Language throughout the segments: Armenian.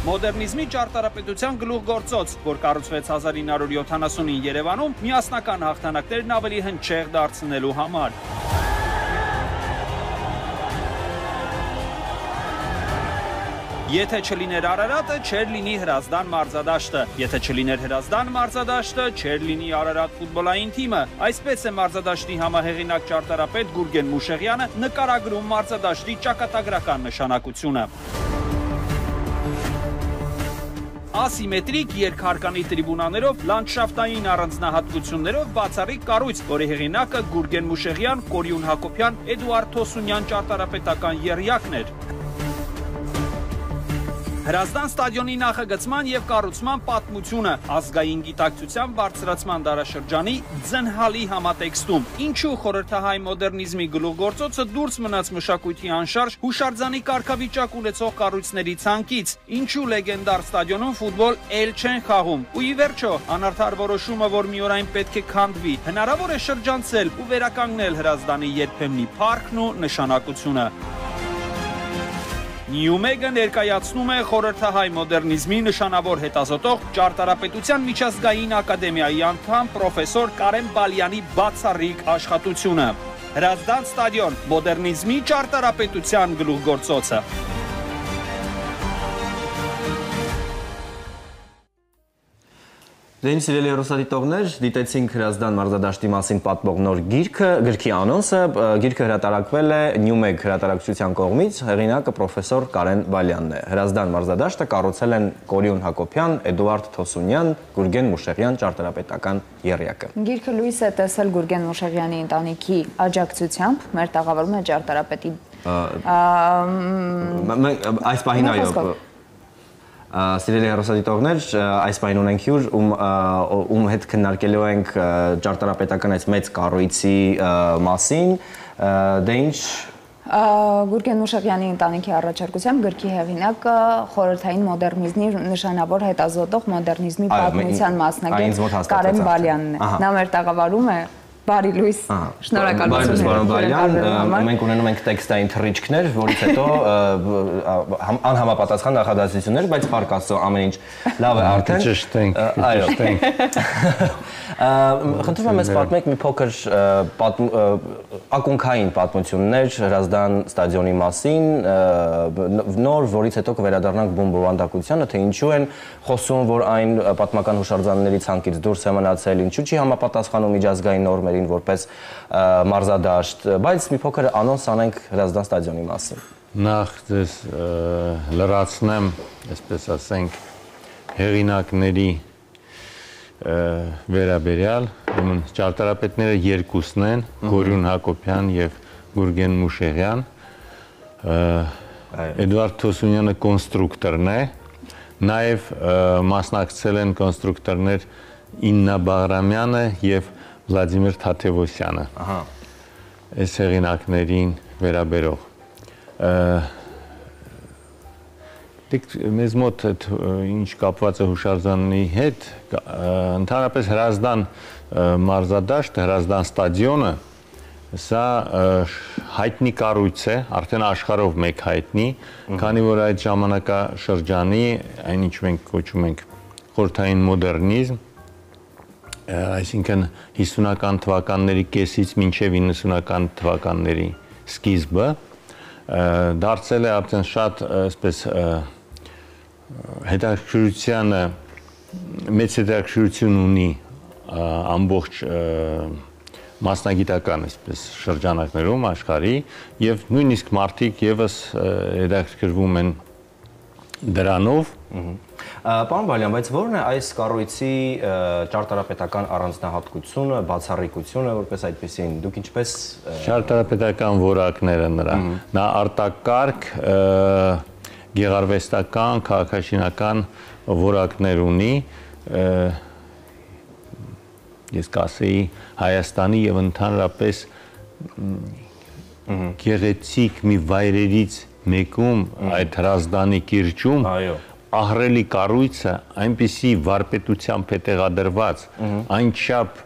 Մոդեռնիզմի ճարտարապետության գլուխգործոց, որ կառուցվեց 1970-ին Երևանում, միասնական հաղթանակներն ավելի հնչեղ դարձնելու համար։ Եթե չլիներ Արարատը, չէր լինի Հրազդան մարզադաշտը։ Եթե չլիներ Հրազդան մարզադաշտը, չէր լինի Արարատ ֆուտբոլային թիմը։ Այսպես է մարզադաշտի համահեղինակ ճարտարապետ Գուրգեն Մուշեղյանը նկարագրում մարզադաշտի ճակատագրական նշանակությունը։ Ասիմետրիկ երկհարկանի տրիբունաներով, լանդշաֆտային առանձնահատկություններով բացառիկ կառույց, որի հեղինակը Գուրգեն Մուշեղյան, Կորյուն Հակոբյան, Էդուարդ Թոսունյան ճարտարապետական եռյակն էր։ Հրազդան ստադիոնի նախագծման և կառուցման պատմությունը, ազգային գիտակցության բարձրացման դարաշրջանի ձնհալի համատեքստում, ինչու խորհրդահայ մոդեռնիզմի գլուխգործոցը դուրս մնաց մշակույթի անշարժ հուշարձանի կարգավիճակ ունեցող կառույցների ցանկից, ինչու լեգենդար ստադիոնում ֆուտբոլ էլ չեն խաղում, ու ի վերջո անարդար որոշումը, որ մի օր այն պետք է քանդվի, հնարավոր է շրջանցել ու վերականգնել Հրազդանի երբեմնի փառքն ու նշանակությունը։ Նյումեգը ներկայացնում է խորհրդահայ մոդեռնիզմի նշանավոր հետազոտող ճարտարապետության միջազգային ակադեմիայի անդամ պրոֆեսոր Կարեն Բալյանի բացառիկ աշխատությունը։ Հրազդան ստադիոն, մոդեռնիզմի ճարտարապետության գլուխգործոցը։ Դե սիրելի հեռուստադիտողներ, դիտեցինք Հրազդան մարզադաշտի մասին պատմող նոր գրքի անոնսը, գիրքը հրատարակվել է Նյումեգ հրատարակչության կողմից, հեղինակը պրոֆեսոր Կարեն Բալյանն է։ Հրազդան մարզադաշտը կառուցել են Կորյուն Հակոբյան, Էդուարդ Թոսունյան, Գուրգեն Մուշեղյան ճարտարապետական եռյակը։ Գիրքը լույս է տեսել Գուրգեն Մուշեղյանի ընտանիքի աջակցությամբ, մեր տաղավարում է ճարտարապետի այս պահին այո։ Սիրելի հեռուստադիտողներ, այս պահին ունենք հյուր, ում հետ քննարկելու ենք ճարտարապետական այս մեծ կառույցի մասին, դե ինչ Գուրգեն Մուշեղյանի ընտանիքի առաջարկությամբ գրքի հեղինակը խորհրդային մոդեռնիզմի նշանավոր հետազոտող մոդեռնիզմի պատմության մասնագետ Կարեն Բալյանն է։ Նա մեր տաղավարում է։ Բարի լույս, շնորհակալություն։ Բարի Բալյան, մենք ունենում ենք տեքստային թռիչքներ, որից հետո անհամապատասխան նախադասություններ, բայց փառք Աստծո ամեն ինչ լավ է արդեն։ Ճշտենք, խնդրում եմ ես պատմեք մի փոքր ակունքային պատմություններ Հրազդան ստադիոնի մասին, նոր, որից հետո կվերադառնանք բովանդակությանը, թե ինչու են խոսում, որ այն պատմական հուշարձանների ցանկից դուրս է մնացել, ինչու չի համապատասխանում միջազգային նորմերին որպես մարզադաշտ, բայց մի փոքր անոնս անենք Հրազդան ստադիոնի մասին։ Նախ ձեզ լրացնեմ, այսպես ասենք, հեղինակների վերաբերյալ, ճարտարապետները երկուսն են, Կորյուն Հակոբյան և Գուրգեն Մուշեղյան, Էդուարդ Թոսունյանը կոնստրուկտորն է, նաև մասնակցել են կոնստրուկտորներ Իննա Բաղրամյանը և Վլադիմիր Թաթևոսյանը, այս հեղինակներին վերաբերող։ Մեզ մոտ ինչ կապված է հուշարձանի հետ, ընդհանրապես Հրազդան մարզադաշտը, Հրազդան ստադիոնը, սա հայտնի կառույց է, արդեն աշխարհով մեկ հայտնի, քանի որ այդ ժամանակաշրջանի, այն ինչ մենք կոչում ենք խորհրդային մոդեռնիզմ, այսինքն 50-ական թվականների կեսից մինչև 90-ական թվականների սկիզբը, դարձել է արդեն շատ այսպես հետաքրքրությանը մեծ հետաքրքրություն ունի ամբողջ մասնագիտական այսպես շրջանակներում աշխարհի եւ նույնիսկ մարդիկ եւս հետաքրքրվում են դրանով։ Պարոն Բալյան, բայց ո՞րն է այս կառույցի ճարտարապետական առանձնահատկությունը, բացառիկությունը, որպես այդպեսին, դուք ինչպես ճարտարապետական որակները նա արտակարգ գեղարվեստական, քաղաքաշինական որակներ ունի, ես կասեի Հայաստանի եւ ընդհանրապես գեղեցիկ մի վայրերից մեկում այդ Հրազդանի կիրճում ահռելի կառույցը այնպիսի վարպետությամբ է տեղադրված, այնչափ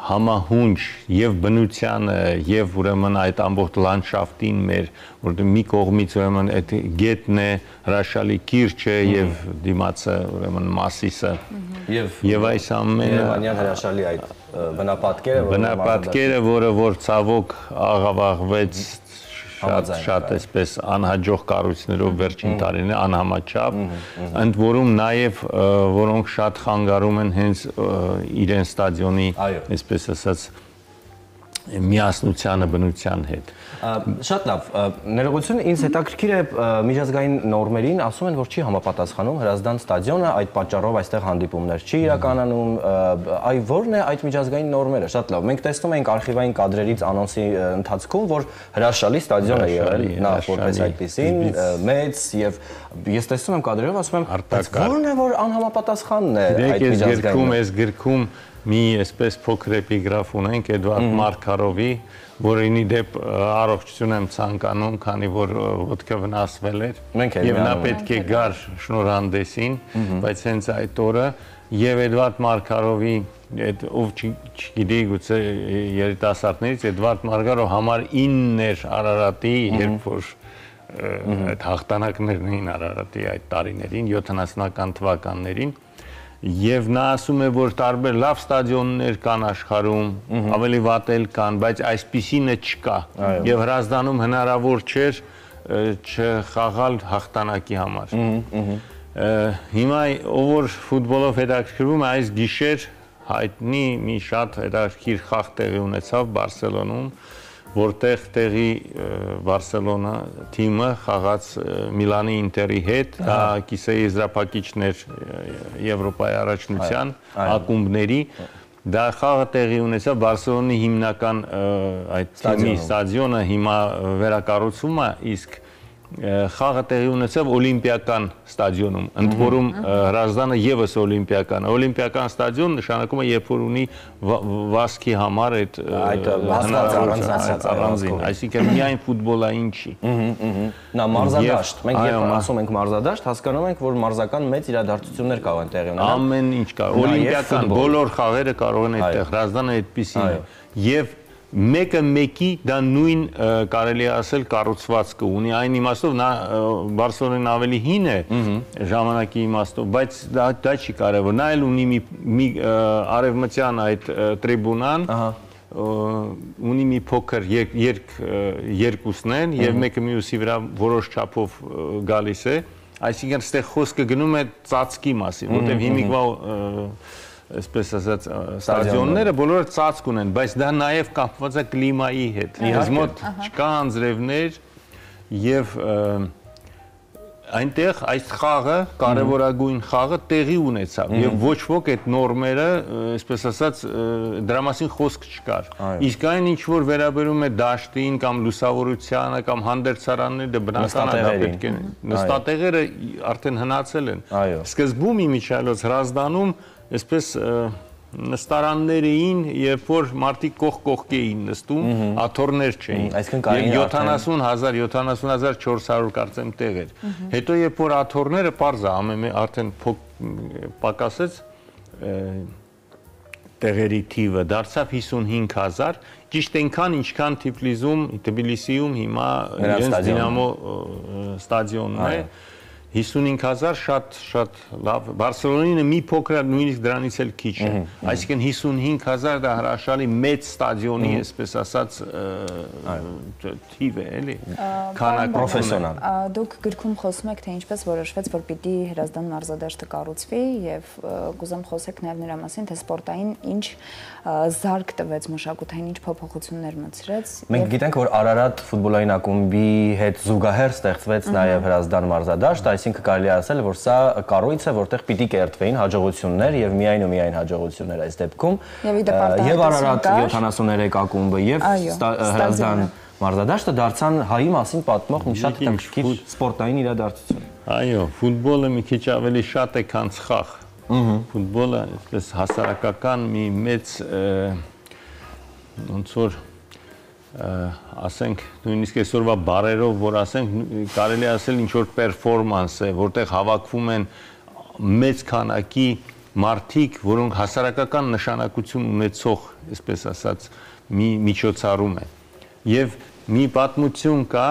համահունչ եւ բնությանը եւ ուրեմն այդ ամբողջ լանդշաֆտին մեր որտեղ մի կողմից ուրեմն այդ գետն է հրաշալի կիրճը եւ դիմացը ուրեմն Մասիսը եւ այս ամենը Երևանյան հրաշալի այդ բնապատկերը որ ցավոք աղավաղվեց շատ այսպես անհաջող կառույցներով վերջին տարիները անհամաչափ ընդ որում նաև որոնք շատ խանգարում են հենց իրեն ստադիոնի այսպես ասած միասնությանը բնության հետ շատ լավ ներողություն ինձ հետաքրքիր է միջազգային նորմերին ասում են որ չի համապատասխանում Հրազդան ստադիոնը այդ պատճառով այստեղ հանդիպումներ չի իրականում այ ո՞րն է այդ միջազգային նորմերը շատ լավ մենք տեսնում ենք արխիվային կադրերից անոնսի ընթացքում որ հրաշալի ստադիոն է եղել նախ որպես այդպեսին մեծ եւ ես տեսնում եմ կադրերով ասում եմ ո՞րն է որ անհամապատասխանն է այդ միջազգային այս գրքում մի այսպես փոքր էպիգրաֆ ունենք Էդվարդ Մարկարովի, որինի դեպ առողջություն եմ ցանկանում, քանի որ ոտքը վնասվել էր, եւ նա պետք է գար շնորհանդեսին, բայց հենց այդ օրը եւ Էդվարդ Մարկարովի այդ ով չգիտի գուցե երիտասարդներից Էդվարդ Մարկարով համար 9 էր Արարատի, երբ որ այդ հաղթանակներն էին Արարատի այդ տարիներին, 70-ական թվականներին Եվ նա ասում է, որ տարբեր լավ ստադիոններ կան աշխարհում, ավելի վատ էլ կան, բայց այսպիսինը չկա։ Եվ Հրազդանում հնարավոր չէր չխաղալ հաղթանակի համար։ Հիմա ով որ ֆուտբոլով հետաքրքրվում է, այս գիշեր հայտնի մի շատ հետաքրքիր խաղ տեղի ունեցավ Բարսելոնում, որտեղ տեղի Բարսելոնա թիմը խաղաց Միլանի Ինտերի հետ, դա կիսե եզրափակիչներ Եվրոպայի առաջնության ակումբների, դա խաղը տեղի ունեցավ Բարսելոնի հիմնական այդ թիմի ստադիոնը հիմա վերակառուցվում է, իսկ խաղը տեղի ունեցավ Օլիմպիական ստադիոնում, ընդ որում Հրազդանը եւս Օլիմպիական ստադիոն նշանակում է երբ որ ունի վազքի համար այդ առանձին, այսինքն միայն ֆուտբոլային չի։ Նա մարզադաշտ, մենք երբ ասում ենք մարզադաշտ, հասկանում ենք, որ մարզական մեծ իրադարձություններ կարող են տեղի ունենալ։ Ամեն ինչ կարող, օլիմպիական բոլոր խաղերը կարող են այդտեղ, Հրազդանը այդպիսին է։ Եվ մեկը մեկի դա նույն կարելի ասել կառուցվածքը ունի այն իմաստով նա Բարսելոնան ավելի հին է ժամանակի իմաստով բայց դա չի կարևոր նա էլ ունի մի արևմտյան այդ տրիբունան ունի մի փոքր երկուսն են եւ մեկը մյուսի վրա որոշ չափով գալիս է այսինքն այստեղ խոսքը գնում է ծածկի մասին որտեղ հիմիկվա այսպես ասած ստադիոնները բոլորը ծածկ ունեն, բայց դա նաև կապված է կլիմայի հետ։ Ես մոտ չկա անձրևներ եւ այնտեղ այս խաղը, կարևորագույն խաղը տեղի ունեցավ եւ ոչ ոք այդ նորմերը, այսպես ասած, դրա մասին խոսք չկար։ Իսկ այն ինչ որ վերաբերում է դաշտին կամ լուսավորությանը կամ հանդերձարանները, դա բնական է, դա պետք է։ Նստատեղերը արդեն հնացել են։ Սկզբում իմիջիայլոց Հրազդանում այսպես նստարաններ էին, երբ որ մարդիկ կողք-կողք էին նստում, աթոռներ չէին։ Եվ 70,000-400 կարծեմ տեղ էր։ Հետո երբ որ աթոռները պարզ է, արդեն պակասեց տեղերի թիվը, դարձավ 55,000, ճիշտ այնքան, ինչքան Թբիլիսիում հիմա իրենց Դինամո ստադիոնն է։ 55,000 շատ լավ, Բարսելոնինը մի փոքր նույնիսկ դրանից էլ քիչ է, այսինքն 55,000 դա հրաշալի մեծ ստադիոնի, այսպես ասած, թիվ է, էլի, քանակ պրոֆեսիոնալ։ Դուք գրքում խոսում եք, թե ինչպես որոշվեց, որ պիտի Հրազդան մարզադաշտը կառուցվի եւ կուզեմ խոսեք նաեւ նրա մասին, թե սպորտային ինչ զարկ տվեց մշակութային, ինչ փոփոխություններ մտցրեց։ Մենք գիտենք, որ Արարատ ֆուտբոլային ակումբի հետ զուգահեռ ստեղծվեց նաեւ Հրազդան մարզադաշտ, այսինքն կարելի ասել, որ սա կառույց է, որտեղ պիտի կերտվեին հաջողություններ եւ միայն ու միայն հաջողություններ այս դեպքում։ Եվ Արարատ 73 ակումբը եւ Հրազդան մարզադաշտը դարձան հայի մասին պատմող մի շատ հետաքրքիր սպորտային իրադարձություն։ Այո, ֆուտբոլը մի քիչ ավելի շատ է, քան խաղ։ Ֆուտբոլը այսպես հասարակական մի մեծ ոնց որ ասենք նույնիսկ այսօրվա բարերով որ ասենք կարելի ասել ինչ որ պերֆորմանս է որտեղ հավաքվում են մեծ քանակի մարդիկ, որոնք հասարակական նշանակություն ունեցող, այսպես ասած, մի միջոցառում է։ Եվ մի պատմություն կա,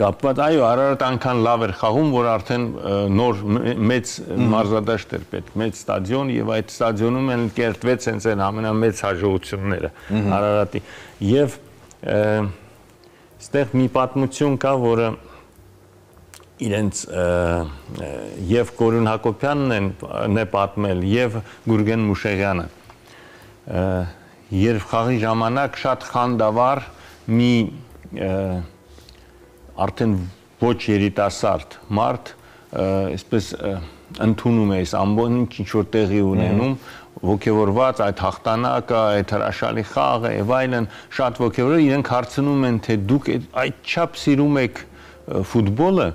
կապված, այո, Արարատ այնքան լավ էր խաղում, որ արդեն նոր մեծ մարզադաշտ էր պետք, մեծ ստադիոն, եւ այդ ստադիոնում են կերտվեց հենց այն ամենամեծ հաջողությունները Արարատի։ Եվ այստեղ մի պատմություն կա, որը իրենց եւ Կորյուն Հակոբյանն է պատմել, եւ Գուրգեն Մուշեղյանը։ Երբ խաղի ժամանակ շատ խանդավառ մի արդեն ոչ երիտասարդ մարդ, այսպես ընդունում է այս ամբողջ ինչ որ տեղի ունենում, ոգևորված այդ հաղթանակը, այդ հրաշալի խաղը եւ այլն, շատ ոգևորել, իրենք հարցնում են, թե դուք այդչափ սիրում եք ֆուտբոլը,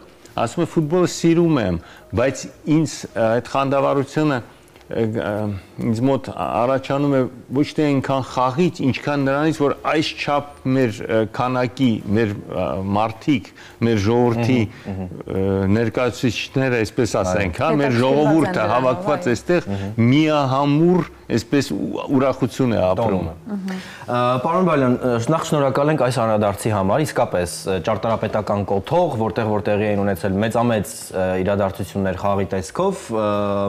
ասում է ֆուտբոլը սիրում եմ, բայց ինձ այդ խանդավառությունը ինձ մոտ առաջանում է ոչ թե այնքան խաղից, ինչքան նրանից, որ այս չափ մեր քանակի, մեր մարդիկ, մեր ժողովրդի ներկայացուցիչները, այսպես ասենք, հա, մեր ժողովուրդը հավաքված այստեղ միահամուռ այսպես ուրախություն է ապրում։ Պարոն Բալյան, նախ շնորհակալ ենք այս անդրադարձի համար, իսկապես ճարտարապետական կոթող, որտեղ տեղի են ունեցել մեծամեծ իրադարձություններ խաղի տեսքով,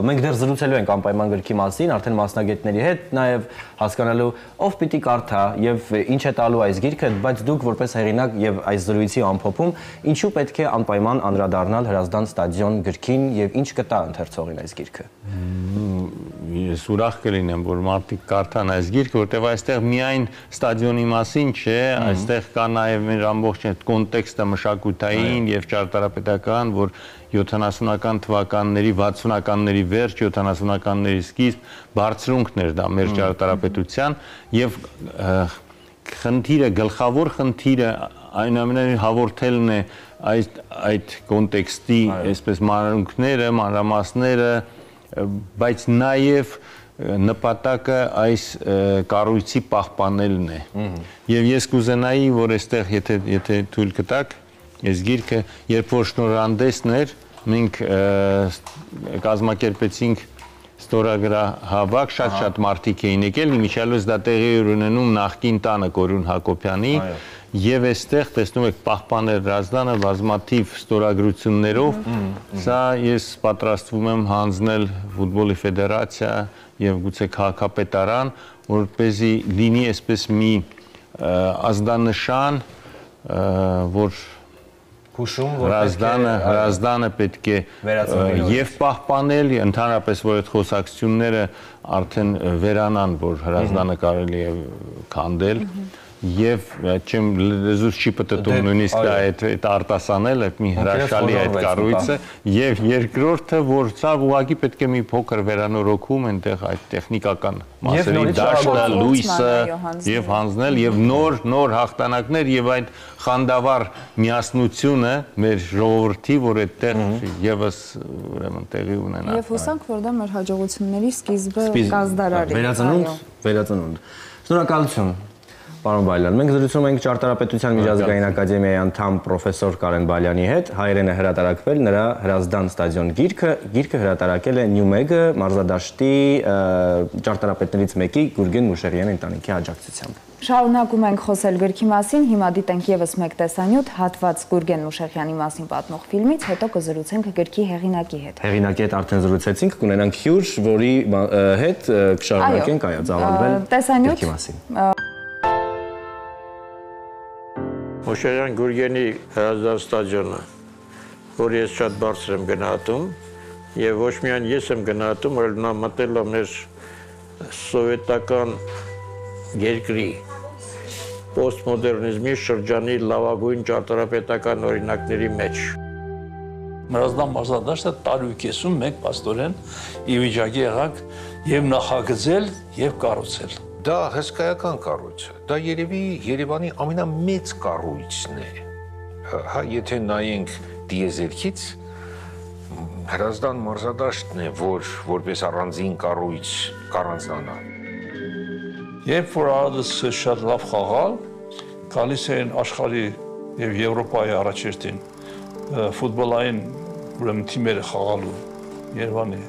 մենք դեռ զրուցելու ենք անպայման գրքի մասին, արդեն մասնագետների հետ, նաև հասկանալու ով պիտի կարդա եւ ինչ է տալու այս գիրքը, բայց դուք որպես հեղինակ եւ այս զրույցի ամփոփում, ինչու պետք է անպայման անդրադառնալ Հրազդան ստադիոն գրքին եւ ինչ կտա ընթերցողին այս գիրքը։ Ես ուրախ կլինեմ, որ մարդիկ կարդան այս գիրքը, որտեղ այստեղ միայն ստադիոնի մասին չէ, այստեղ կա նաև մեր ամբողջ կոնտեքստը մշակութային եւ ճարտարապետական, որ 70-ական թվականների, 60-ականների վերջ, 70-ականների սկիզբ բարձրունքն էր դա մեր ճարտարապետության եւ խնդիրը, գլխավոր խնդիրը այնուամենայնիվ հաղորդելն է այդ կոնտեքստի, այսպես մանրամասները, մանրամասները, բայց նաև նպատակը այս կառույցի պահպանելն է։ Եվ ես կուզենայի, որ այստեղ, եթե թույլ կտաք, այս գիրքը, երբ որ շնորհանդեսն էր, մենք կազմակերպեցինք ստորագրահավաք, շատ մարդիկ էին եկել, իմիջիալոց դա տեղի էր ունենում նախկին տանը Կորյուն Հակոբյանի, եւ այստեղ տեսնում եք պահպանել Հրազդանը բազմաթիվ ստորագրություններով, սա ես պատրաստվում եմ հանձնել ֆուտբոլի ֆեդերացիա եւ գուցե քաղաքապետարան, որպեսզի լինի այսպես մի ազդանշան, որ Հրազդանը պետք է եւ պահպանել, ընդհանրապես որ այդ խոսակցությունները արդեն վերանան, որ Հրազդանը կարելի է քանդել եւ չեմ լեզուս չի պատտում նույնիսկ այդ արտասանել այդ մի հրաշալի այդ կառույցը եւ երկրորդը որ սա ուղղակի պետք է մի փոքր վերանորոգում այնտեղ այդ տեխնիկական մասերի դաշտը լույսը եւ հանձնել եւ նոր հաղթանակներ եւ այդ խանդավառ միասնությունը մեր ժողովրդի որ այդտեղ եւս ուրեմն տեղի ունենա եւ հուսանք որ դա մեր հաջողությունների սկիզբը կազդարարի վերածնունդ շնորհակալություն Պարոն Բալյան, մենք զրուցում ենք Ճարտարապետության միջազգային ակադեմիայի անդամ պրոֆեսոր Կարեն Բալյանի հետ, հայերեն է հրատարակվել նրա Հրազդան ստադիոն գիրքը հրատարակել է Նյումեգը մարզադաշտի ճարտարապետներից մեկի Գուրգեն Մուշեղյանի ընտանիքի աջակցությամբ։ Շարունակում ենք խոսել գրքի մասին, հիմա դիտենք եւս մեկ տեսանյութ հատված Գուրգեն Մուշեղյանի մասին պատմող ֆիլմից, հետո կզրուցենք գրքի հեղինակի հետ։ Հեղինակի հետ արդեն զրուցեցինք, կունենանք հյուր, որի հետ կշարունակենք ծավալվել գրքի մասին։ Մուշեղյան Գուրգենի Հրազդան ստադիոնը, որ ես շատ բարձր եմ գնահատում, եւ ոչ միայն ես եմ գնահատում, այլ նա մտել է մեր սովետական երկրի պոստմոդեռնիզմի շրջանի լավագույն ճարտարապետական օրինակների մեջ։ Հրազդան մարզադաշտը տարուկեսում մենք պաստորեն ի վիճակի եղանք եւ նախագծել եւ կառուցել։ Դա հսկայական կառույց է, դա երևի Երևանի ամենամեծ կառույցն է, հա, եթե նայենք դիեզերքից, Հրազդան մարզադաշտն է, որ որպես առանձին կառույց կառանձնանա։ Երբ որ Արարատը շատ լավ խաղալ, գալիս էին աշխարհի եւ Եվրոպայի առաջերտին ֆուտբոլային ուրեմն թիմերը խաղալու Երևանի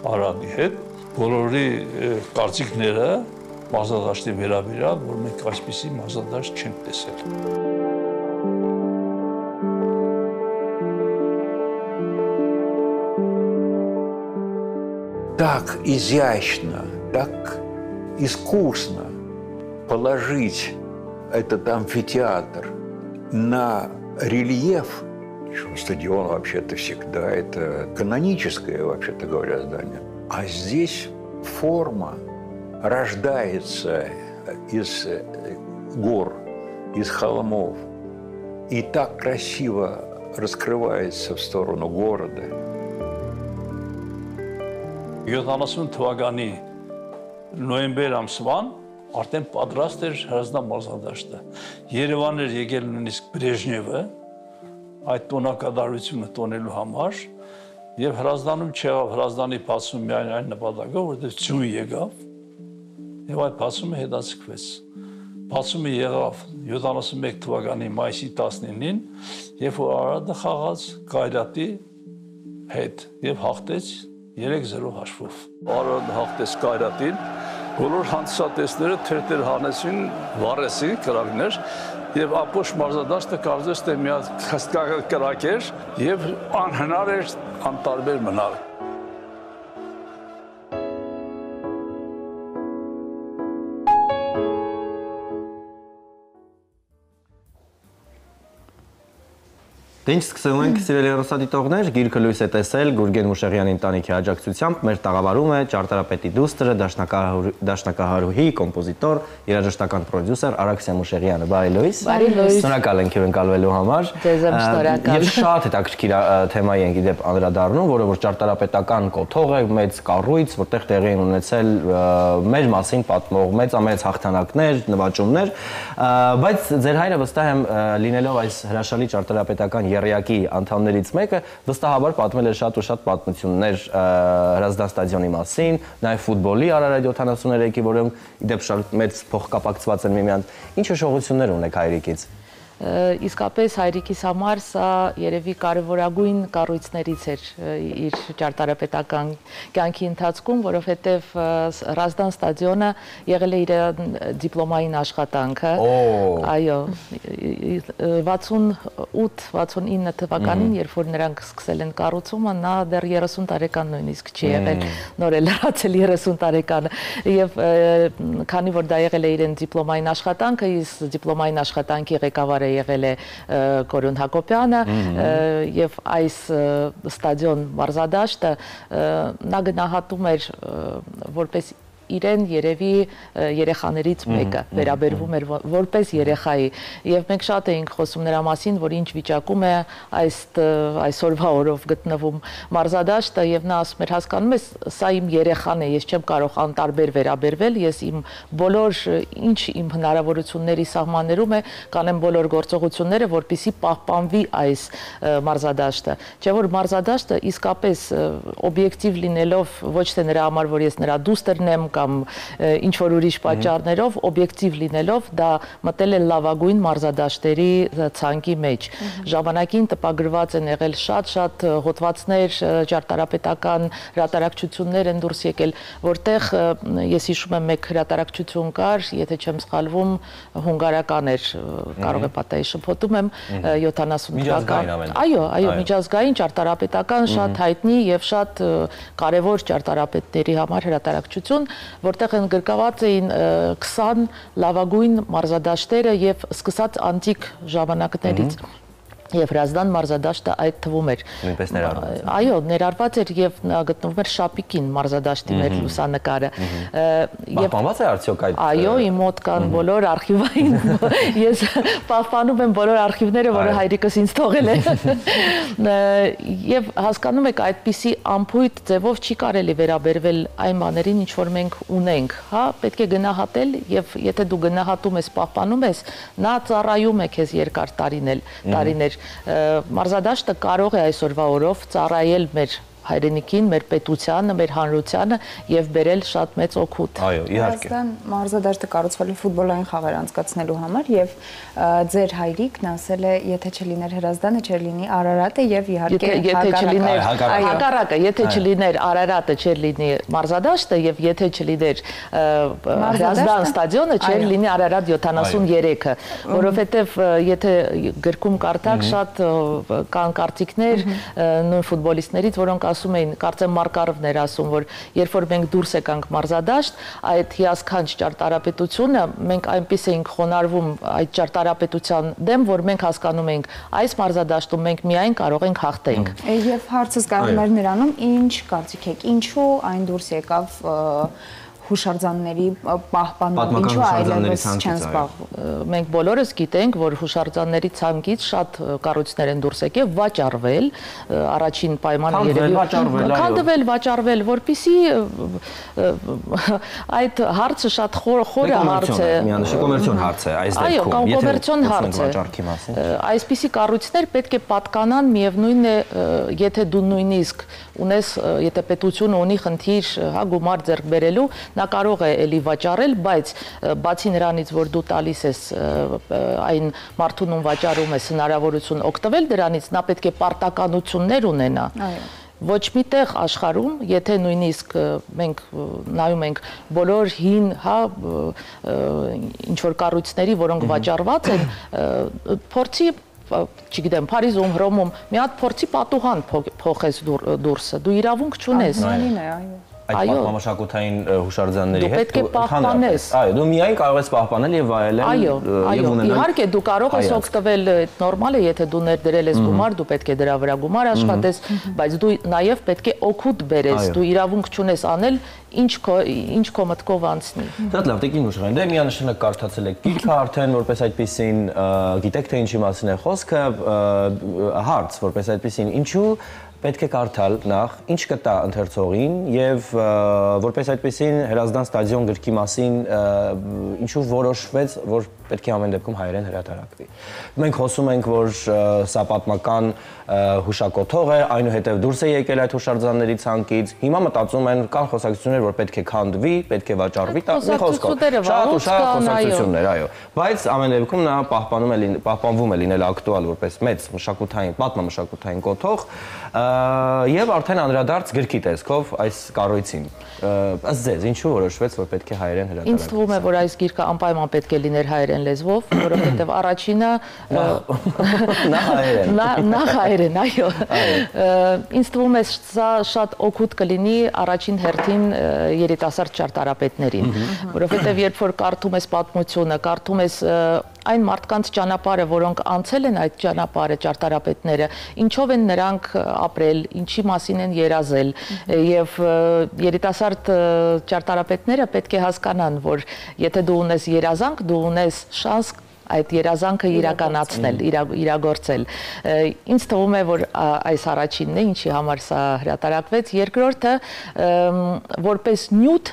Արարատի հետ, բոլորի կարծիքները մարզադաշտի վերաբերյալ, որ մենք այսպիսի մարզադաշտ չենք տեսել։ Так изящно, так искусно положить этот амфитеатр на рельеф, что стадион вообще-то всегда это каноническое, вообще-то говоря, здание. А здесь форма рождается из гор, из холмов и так красиво раскрывается в сторону города. 70 թվականի նոյեմբեր ամսվան արդեն պատրաստ էր Հրազդան մարզադաշտը։ Երևան էր եկել նույնիսկ Բրեժնևը այդ տոնակատարությունը տոնելու համար եւ Հրազդանում չեղավ Հրազդանի բացումը միայն այն նպատակով, որտեղ ծույլ եկավ եւ այդ բացումը հետաձգվեց։ Բացումը եղավ 71 թվականի մայիսի 19-ին, երբ որ Արարատը խաղաց Կայրատի հետ եւ հաղթեց 3-0 հաշվով։ Արարատը հաղթեց Կայրատին, բոլոր հանդիսատեսները թերթեր հանեցին, վառեցին կրակներ եւ ապոշ մարզադաշտը կարծես թե մի հատ հսկա կրակ էր եւ անհնար էր անտարբեր մնալ։ Ինչ սկսում ենք սիրելի հեռուստադիտողներ, գիրքը լույս է տեսել Գուրգեն Մուշեղյանի ընտանիքի աջակցությամբ, մեր տաղավարում է ճարտարապետի դուստրը, դաշնակահարուհի, կոմպոզիտոր, երաժշտական պրոդյուսեր Արաքսիա Մուշեղյանը։ Բարի լույս։ Բարի լույս։ Շնորհակալ ենք հյուրընկալվելու համար։ Ձեզ եմ շնորհակալ։ Եվ շատ հետաքրքիր թեմայի ենք իդեպ անդրադառնում, որը որ ճարտարապետական կոթող է, մեծ կառույց, որտեղ տեղի են ունեցել մեր մասին պատմող մեծ հաղթանակներ, նվաճումներ, բայց ձեր հայրը վստահ եմ լինելով այս հրաշալի ճարտարապետական երեակի անդամներից մեկը վստահաբար պատմել է շատ ու շատ պատմություններ Հրազդան ստադիոնի մասին, նաև ֆուտբոլի Արարատ 73-ի, որում իդեպ շատ մեծ փոխկապակցված են միմյանց։ Ինչ հիշողություններ ունեք հայրիկից։ Իսկապես հայրիկիս համար սա երևի կարևորագույն կառույցներից էր իր ճարտարապետական կյանքի ընթացքում, որովհետև Հրազդան ստադիոնը եղել է իր դիպլոմային աշխատանքը։ Այո, 68-69 թվականին, երբ որ նրանք սկսել են կառուցումը, նա դեռ 30 տարեկան նույնիսկ չի եղել, նոր է լրացել 30 տարեկանը, եւ քանի որ դա եղել է իրեն դիպլոմային աշխատանքը, իսկ դիպլոմային աշխատանքի ղեկավարը եղել է Կորյուն Հակոբյանը եւ այս ստադիոն մարզադաշտը նա գնահատում էր որպես իրեն երևի երեխաներից մեկը վերաբերվում էր որպես երեխայի եւ մենք շատ էինք խոսում նրա մասին, որ ինչ վիճակում է այսօրվա օրով գտնվում մարզադաշտը եւ նա ասում էր հասկանում ես, սա իմ երեխան է, ես չեմ կարող անտարբեր վերաբերվել, ես իմ բոլոր ինչ իմ հնարավորությունների սահմաններում է կանեմ բոլոր գործողությունները, որպեսզի պահպանվի այս մարզադաշտը։ Չէ՞ որ մարզադաշտը իսկապես օբյեկտիվ լինելով ոչ թե նրա համար, որ ես նրա դուստրն եմ կամ ինչ որ ուրիշ պատճառներով օբյեկտիվ լինելով դա մտել է լավագույն մարզադաշտերի ցանկի մեջ։ Ժամանակին տպագրված են եղել շատ հոդվածներ, ճարտարապետական հրատարակչություններ են դուրս եկել, որտեղ ես հիշում եմ մեկ հրատարակչություն կար, եթե չեմ սխալվում, հունգարական էր, կարող է պատահի շփոթում եմ, 70 թվական։ Այո, միջազգային ճարտարապետական շատ հայտնի եւ շատ կարեւոր ճարտարապետների համար հրատարակչություն, որտեղ են գրկված էին 20 լավագույն մարզադաշտերը եւ սկսած անտիկ ժամանակներից եւ Հրազդան մարզադաշտը այդ թվում էր։ Նույնպես ներառված։ Այո, ներառված էր եւ նա գտնվում էր Շապիկին մարզադաշտի մեր լուսանկարը։ Պահպանված է արդյոք այդ։ Այո, իմ մոտ կան բոլոր արխիվային, ես պահպանում եմ բոլոր արխիվները, որը հայրիկս ինձ թողել է։ Եվ հասկանում եք, այդպիսի ամփույթ ձևով չի կարելի վերաբերվել այն բաներին, ինչ որ մենք ունենք, հա, պետք է գնահատել եւ եթե դու գնահատում ես, պահպանում ես, նա ծառայում է քեզ երկար տարիներ։ Մարզադաշտը կարող է այսօրվա օրով ծառայել մեր հայրենիքին, մեր պետությանը, մեր հանրությանը եւ բերել շատ մեծ օգուտ։ Այո, իհարկե։ Հայաստան մարզադաշտը կառուցվել է ֆուտբոլային խաղեր անցկացնելու համար եւ ձեր հայրիկն ասել է, եթե չլիներ Հրազդանը, չէր լինի Արարատը եւ իհարկե հակառակը, եթե չլիներ Արարատը, չէր լինի մարզադաշտը եւ եթե չլիներ Հրազդան ստադիոնը, չէր լինի Արարատ 73-ը, որովհետեւ եթե գրքում կարդաք շատ կան կարծիքներ նույն ֆուտբոլիստներից, որոնք ասում էին, կարծեմ Մարկարովն էր ասում, որ երբ որ մենք դուրս եկանք մարզադաշտ, այդ հիասքանչ ճարտարապետությունը մենք այնպես էինք խոնարհվում այդ ճարտարապետության դեմ, որ մենք հասկանում էինք, այս մարզադաշտում մենք միայն կարող ենք հաղթենք։ Եվ հարցս կարող էր նրանում, ինչ կարծիք եք, ինչու այն դուրս եկավ հուշարձանների պահպանումը, ինչու այլևս չեն զբաղվում։ Մենք բոլորս գիտենք, որ հուշարձանների ցանկից շատ կառույցներ են դուրս եկել, վաճառվել, առաջին պայմանը երևի քանդվել, վաճառվել, որպեսզի այդ հարցը շատ խորը հարց է։ Միանշանակ կոմերցիոն հարց է այս դեպքում։ Այո, կամ կոմերցիոն հարց է։ Այսպիսի կառույցներ պետք է պատկանան, միևնույնն է, եթե դու նույնիսկ ունես, եթե պետությունը ունի խնդիր, հա, գումար ձեռք բերելու, նա կարող է էլի վաճառել, բայց բացի նրանից, որ դու տալիս ես այն մարդուն ում վաճառում ես հնարավորություն օգտվել դրանից, նա պետք է պարտականություններ ունենա։ Ոչ մի տեղ աշխարհում, եթե նույնիսկ մենք նայում ենք բոլոր հին, հա, ինչ որ կառույցների, որոնք վաճառված են, փորձի, չգիտեմ, Փարիզում, Հռոմում, մի հատ փորձի պատուհան փոխես դուրսը, դու իրավունք չունես։ Այդ պատմամշակութային հուշարձանների հետ պետք է պահպանես։ Այո, դու միայն կարող ես պահպանել եւ վայելել եւ ունենալ։ Իհարկե, դու կարող ես օգտվել, նորմալ է, եթե դու ներդրել ես գումար, դու պետք է դրա վրա գումար աշխատես, բայց դու նաեւ պետք է օգուտ բերես, դու իրավունք չունես անել ինչ քո մտքով անցնի։ Շատ լավ, տիկին Ուժղան, դե միանշանակ կարդացել եք գիրքը արդեն, որպես այդպեսին, գիտեք թե ինչի մասին է խոսքը, հարց, որպես այդպեսին, ինչու պետք է կարդալ նախ, ինչ կտա ընթերցողին եւ որպես այդպեսին Հրազդան ստադիոն գրքի մասին ինչու որոշվեց, որ պետք է ամեն դեպքում հայերեն հրատարակվի։ Մենք խոսում ենք, որ սա պատմական հուշակոթող է, այնուհետև դուրս է եկել այդ հուշարձանների ցանկից։ Հիմա մտածում են կան խոսակցություններ, որ պետք է քանդվի, պետք է վաճառվի, մի խոսքով։ Շատ ու շատ խոսակցություններ, այո։ Բայց ամեն դեպքում նա պահպանվում է լինել ակտուալ որպես մեծ մշակութային, պատմամշակութային կոթող եւ արդեն անդրադարձ գրքի տեսքով այս կառույցին։ Ըստ ձեզ, ինչու որոշվեց, որ պետք է հայերեն հրատարակվի։ Ինձ թվում է, որ այս գիրքը անպայման պետք է լիներ հայերեն լեզվով, որովհետեւ առաջինը նախ հայերեն, այո։ Ինձ թվում է սա շատ օգուտ կլինի առաջին հերթին երիտասարդ ճարտարապետներին, որովհետեւ երբ որ կարդում ես պատմությունը, կարդում ես այն մարդկանց ճանապարհը, որոնք անցել են այդ ճանապարհը ճարտարապետները, ինչով են նրանք ապրել, ինչի մասին են երազել եւ երիտասարդ ճարտարապետները պետք է հասկանան, որ եթե դու ունես երազանք, դու ունես շանս այդ երազանքը իրականացնել, իրագործել։ Ինձ թվում է, որ այս առաջինն է, ինչի համար սա հրատարակվեց, երկրորդը որպես նյութ,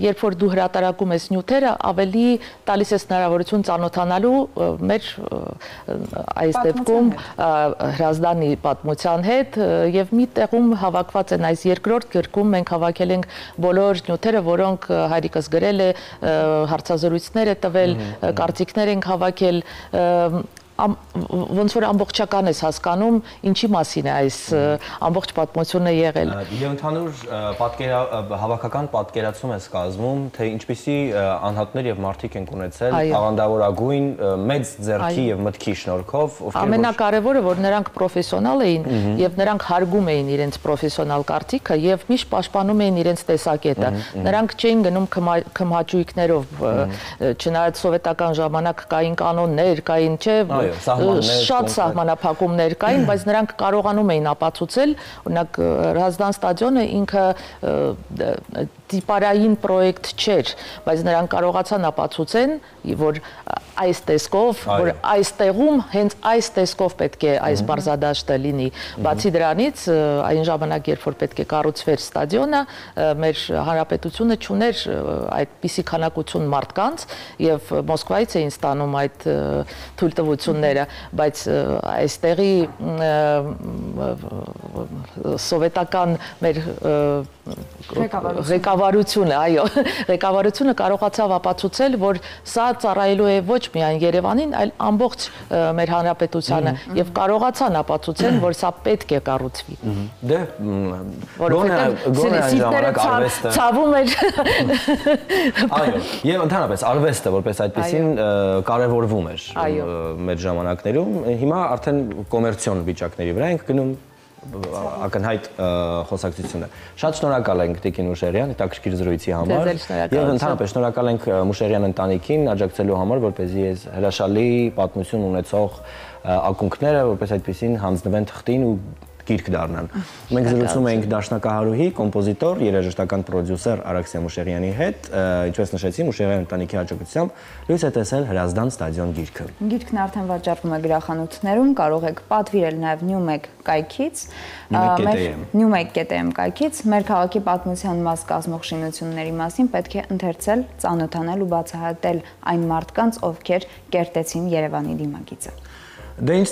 երբ որ դու հրատարակում ես նյութերը, ավելի տալիս ես հնարավորություն ծանոթանալու մեր այս դեպքում Հրազդանի պատմության հետ եւ մի տեղում հավաքված են այս երկրորդ գրքում մենք հավաքել ենք բոլոր նյութերը, որոնք հայրիկս գրել է, հարցազրույցներ է տվել, կարծիքներ ենք հավաքել, ոնց որ ամբողջական ես հասկանում, ինչի մասին է այս ամբողջ պատմությունը եղել։ Եվ ընդհանուր հավաքական պատկերացում ես կազմում, թե ինչպիսի անհատներ եւ մարդիկ են ունեցել աղանդավորագույն մեծ ձեռքի եւ մտքի շնորհքով, ամենակարևորը, որ նրանք պրոֆեսիոնալ էին եւ նրանք հարգում էին իրենց պրոֆեսիոնալ կարծիքը եւ միշտ պաշտպանում էին իրենց տեսակետը։ Նրանք չէին գնում քմհաճույքներով, չնայած սովետական ժամանակ կային կանոններ, կային, չէ, շատ սահմանափակումներ կային, բայց նրանք կարողանում էին ապացուցել, օրինակ Հրազդան ստադիոնը ինքը տիպարային պրոյեկտ չէր, բայց նրանք կարողացան ապացուցեն, որ այս տեսքով, որ այս տեղում հենց այս տեսքով պետք է այս մարզադաշտը լինի։ Բացի դրանից, այն ժամանակ, երբ որ պետք է կառուցվեր ստադիոնը, մեր հանրապետությունը չուներ այդպիսի քանակություն մարդկանց եւ Մոսկվայից էին ստանում այդ թույլտվությունները, բայց այստեղի սովետական մեր ղեկավարությունը, այո, ղեկավարությունը կարողացավ ապացուցել, որ սա ծառայելու է ոչ միայն Երևանին, այլ ամբողջ մեր հանրապետությանը եւ կարողացան ապացուցել, որ սա պետք է կառուցվի։ Դե գոնե ժամանակ արվեստը ցավում էր։ Այո, եւ ընդհանրապես արվեստը որպես այդպեսին կարեւորվում էր մեր ժամանակներում, հիմա արդեն կոմերցիոն վիճակների վրա ենք գնում ակնհայտ խոսակցությունը։ Շատ շնորհակալ ենք Տիկին Մուշեղյան հետաքրքիր զրույցի համար եւ ընդհանրապես շնորհակալ ենք Մուշեղյան ընտանիքին աջակցելու համար, որպեսզի այս հրաշալի պատմություն ունեցող ակունքները որպես այդպեսին հանձնվեն թղթին ու գիրք դառնան։ Մենք զրուցում էինք դաշնակահարուհի, կոմպոզիտոր, երաժշտական պրոդյուսեր Արաքսիա Մուշեղյանի հետ, ինչպես նշեցի, Մուշեղյան ընտանիքի աջակցությամբ լույս է տեսել Հրազդան ստադիոն գիրքը։ Գիրքն արդեն վաճառվում է գրախանութներում, կարող եք պատվիրել նաև Newmeg կայքից, Newmeg.am կայքից, մեր քաղաքի պատմության մաս կազմող շինությունների մասին պետք է ընթերցել, ծանոթանել ու բացահայտել այն մարդկանց, ովքեր կերտեցին Երևանի դիմագիծը։ Դե ինչ